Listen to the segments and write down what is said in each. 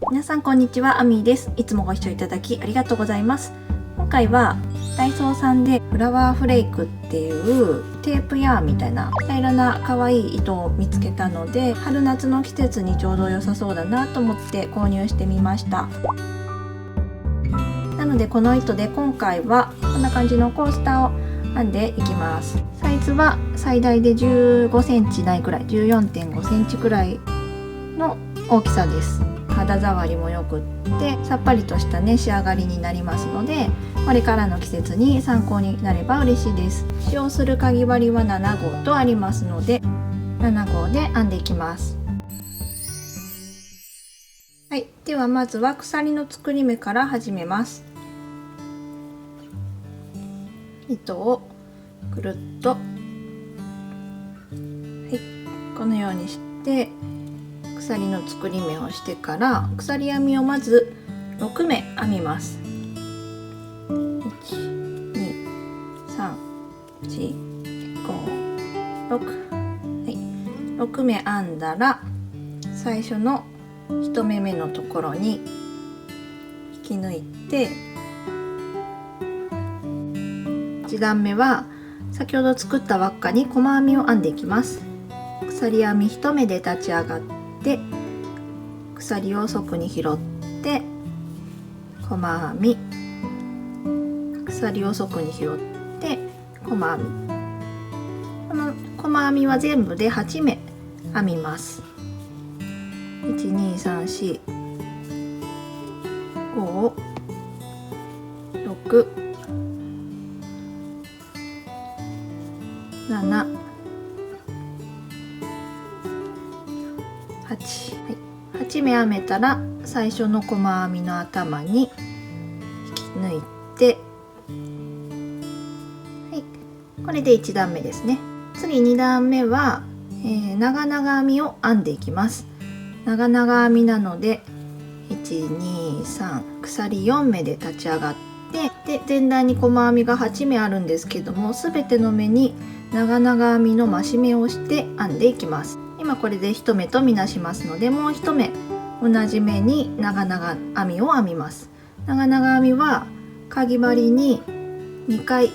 皆さんこんにちは、アミーです。いつもご視聴いただきありがとうございます。今回はダイソーさんでフラワーフレークっていうテープヤーンみたいな平らな可愛い糸を見つけたので、春夏の季節にちょうど良さそうだなと思って購入してみました。なのでこの糸で今回はこんな感じのコースターを編んでいきます。サイズは最大で15センチないくらい、14.5センチくらいの大きさです。肌触りもよくってさっぱりとしたね仕上がりになりますので、これからの季節に参考になれば嬉しいです。使用するかぎ針は7号とありますので、7号で編んでいきます。はい、ではまずは鎖の作り目から始めます。糸をくるっと、はい、このようにして鎖の作り目をしてから鎖編みをまず6目編みます。1,2,3,4,5,6、はい、6目編んだら最初の1目目のところに引き抜いて、1段目は先ほど作った輪っかに細編みを編んでいきます。鎖編み1目で立ち上がって鎖を側に拾って細編み、鎖を側に拾って細編み、この細編みは全部で8目編みます。1,2,3,4,5,6,7,8、8目編めたら最初の細編みの頭に引き抜いて、はい、これで1段目ですね。次2段目は、長々編みを編んでいきます。長々編みなので1,2,3鎖4目で立ち上がって、で前段に細編みが8目あるんですけども、全ての目に長々編みの増し目をして編んでいきます。今これで1目とみなしますので、もう1目同じ目に長々編みを編みます。長々編みはかぎ針に2回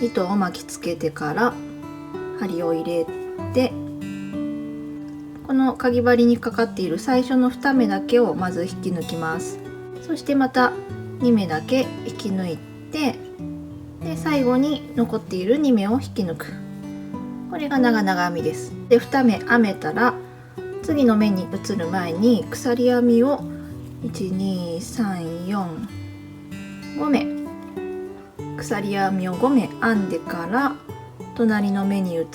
糸を巻きつけてから針を入れて、このかぎ針にかかっている最初の2目だけをまず引き抜きます。そしてまた2目だけ引き抜いて、で最後に残っている2目を引き抜く。これが長々編みです。で2目編めたら次の目に移る前に鎖編みを1,2,3,4,5目、鎖編みを5目編んでから隣の目に移っ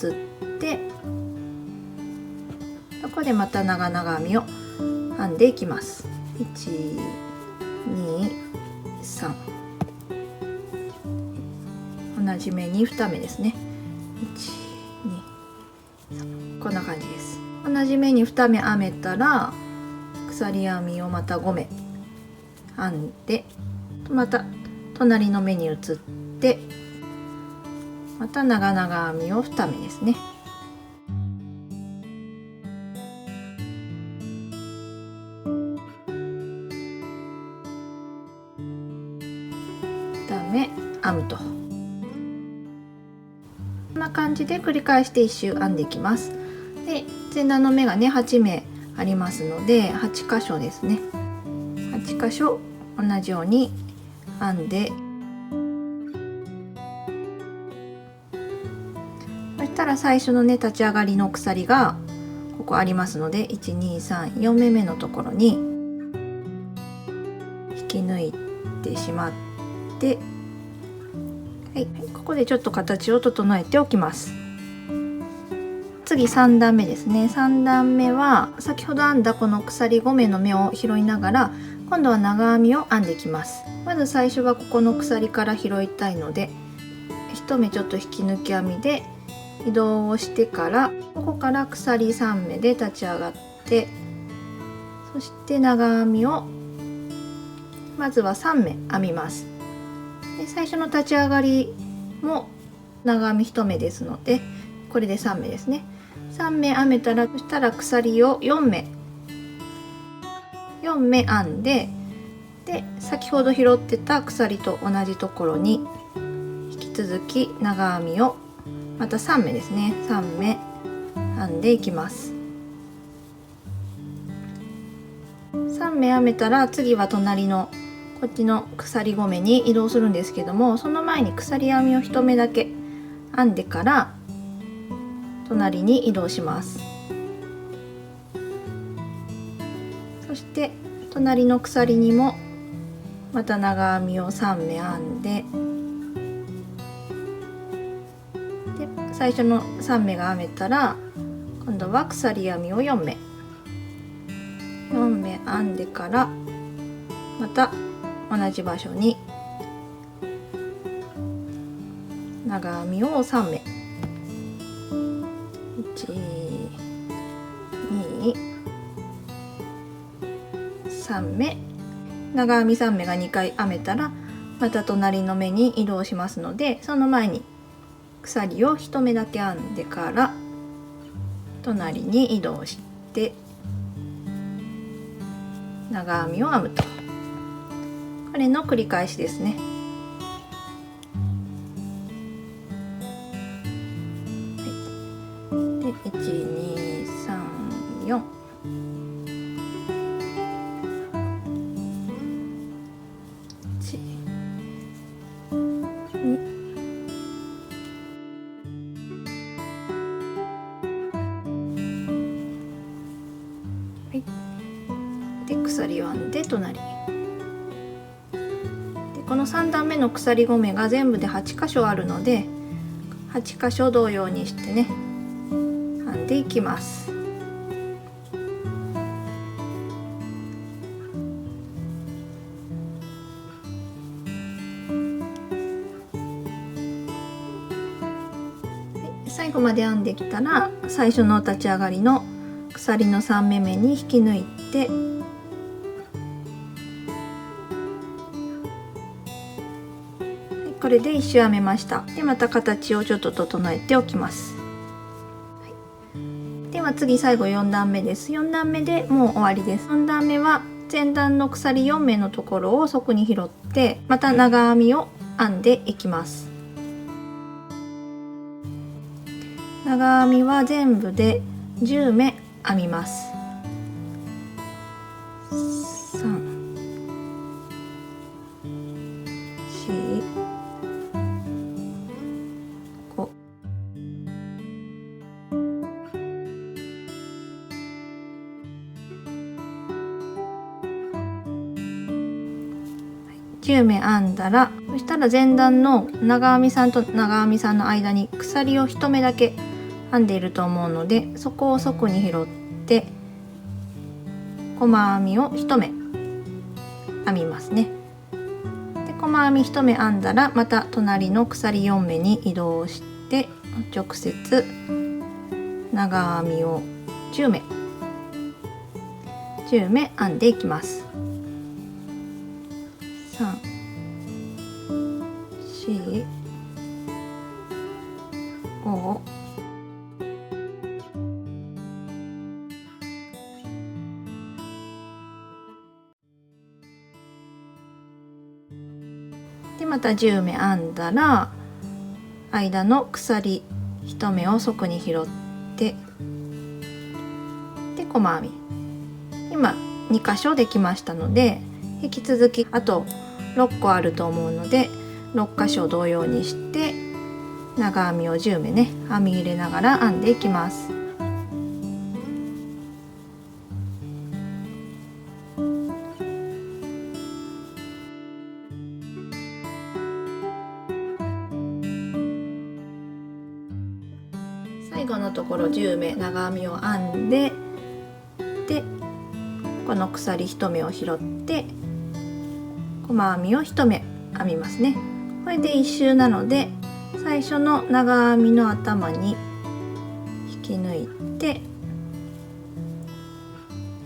て、ここでまた長々編みを編んでいきます。1,2,3、同じ目に2目ですね。1,2,3、こんな感じです。同じ目に2目編めたら鎖編みをまた5目編んで、また隣の目に移ってまた長々編みを2目ですね。2目編むと、こんな感じで繰り返して1周編んでいきます。で前段の目がね8目ありますので8箇所ですね。8箇所同じように編んで、そしたら最初のね立ち上がりの鎖がここありますので、1,2,3,4目目のところに引き抜いてしまって、はい、ここでちょっと形を整えておきます。次3段目ですね。3段目は先ほど編んだこの鎖5目の目を拾いながら今度は長編みを編んでいきます。まず最初はここの鎖から拾いたいので1目ちょっと引き抜き編みで移動をしてから、ここから鎖3目で立ち上がって、そして長編みをまずは3目編みます。で最初の立ち上がりも長編み1目ですので、これで3目ですね。3目編めたら、そしたら鎖を4 4目編んで、先ほど拾ってた鎖と同じところに引き続き長編みをまた3目ですね、3目編んでいきます。3目編めたら次は隣のこっちの鎖5目に移動するんですけども、その前に鎖編みを1目だけ編んでから隣に移動します。そして隣の鎖にもまた長編みを3目編んで、最初の3目が編めたら今度は鎖編みを4目編んでからまた同じ場所に長編みを3目1、2、3目長編み3目が2回編めたらまた隣の目に移動しますので、その前に鎖を1目だけ編んでから隣に移動して長編みを編むと、これの繰り返しですね。で1、2、3、4、で鎖を編んで隣で、この3段目の鎖5目が全部で8箇所あるので8箇所同様にしてね編んでいきます。最後まで編んできたら最初の立ち上がりの鎖の3目目に引き抜いて、これで1周編めました。でまた形をちょっと整えておきます。では次最後4段目です。4段目でもう終わりです。4段目は前段の鎖4目のところをそこに拾ってまた長編みを編んでいきます。長編みは全部で10目編みます。3、4、5、10目編んだら、そしたら前段の長編みさんと長編みさんの間に鎖を1目だけ編んでいると思うので、そこを側に拾って細編みを1目編みますね。で細編み1目編んだらまた隣の鎖4目に移動して直接長編みを10目編んでいきます。3、4、5、でまた10目編んだら間の鎖1目を側に拾ってで細編み、今2箇所できましたので、引き続きあと6個あると思うので6箇所同様にして長編みを10目ね編み入れながら編んでいきます。最後のところ10目長編みを編んで、でこの鎖1目を拾って細編みを1目編みますね。これで1周なので最初の長編みの頭に引き抜いて、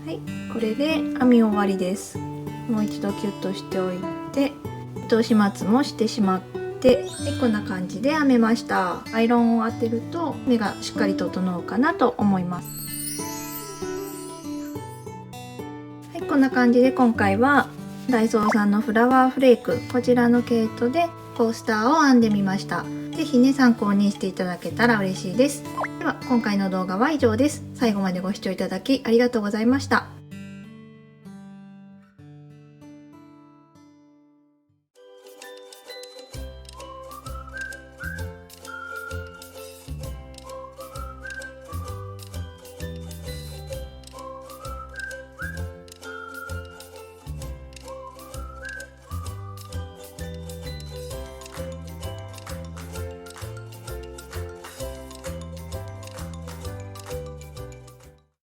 はい、これで編み終わりです。もう一度キュッとしておいて糸始末もしてしまって、こんな感じで編めました。アイロンを当てると目がしっかり整うかなと思います。でこんな感じで今回はダイソーさんのフラワーフレーク、こちらの毛糸でコースターを編んでみました。是非ね参考にしていただけたら嬉しいです。では今回の動画は以上です。最後までご視聴いただきありがとうございました。